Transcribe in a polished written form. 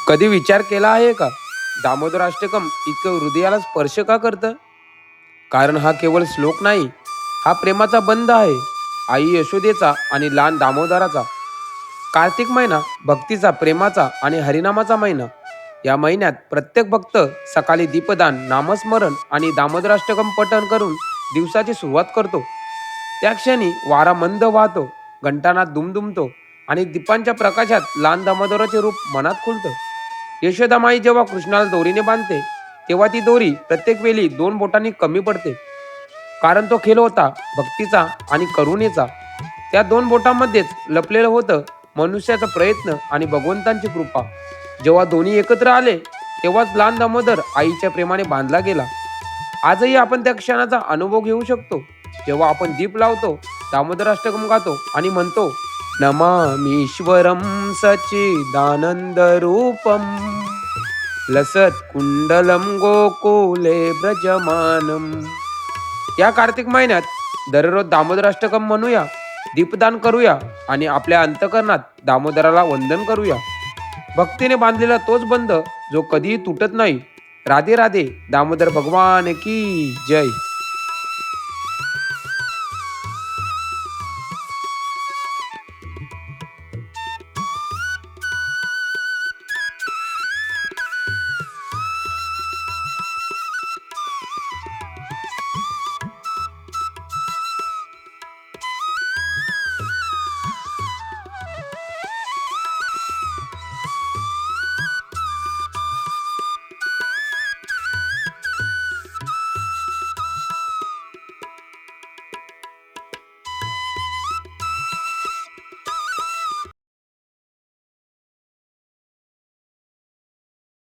कधी विचार केला आहे का, दामोदर अष्टकम इतकं हृदयाला स्पर्श का करतं? कारण हा केवळ श्लोक नाही, हा प्रेमाचा बंध आहे. आई यशोदेचा आणि लहान दामोदराचा. कार्तिक महिना भक्तीचा, प्रेमाचा आणि हरिनामाचा महिना. या महिन्यात प्रत्येक भक्त सकाळी दीपदान, नामस्मरण आणि दामोदराष्टकम पठण करून दिवसाची सुरुवात करतो. त्या क्षणी वारा मंद वाहतो, घंटानाद दुमदुमतो आणि दीपांच्या प्रकाशात लहान दामोदराचे रूप मनात खुलतं. यशोदामाई जेव्हा कृष्णाला दोरीने बांधते, तेव्हा ती दोरी प्रत्येक वेळी दोन बोटांनी कमी पडते. कारण तो खेळ होता भक्तीचा आणि करुणेचा. त्या दोन बोटांमध्येच लपलेलं होतं मनुष्याचा प्रयत्न आणि भगवंतांची कृपा. जेव्हा दोन्ही एकत्र आले, तेव्हाच लहान दामोदर आईच्या प्रेमाने बांधला गेला. आजही आपण त्या क्षणाचा अनुभव घेऊ शकतो, जेव्हा आपण दीप लावतो, दामोदराष्टकम गातो आणि म्हणतो, नमामीश्वरम सच्चिदानंद रूपम लसत कुंडलम गोकुले ब्रजमानम. या कार्तिक महिन्यात दररोज दामोदराष्टकम म्हणूया, दीपदान करूया आणि आपल्या अंतकरणात दामोदराला वंदन करूया. भक्तीने बांधलेला तोच बंध जो कधीही तुटत नाही. राधे राधे. दामोदर भगवान की जय.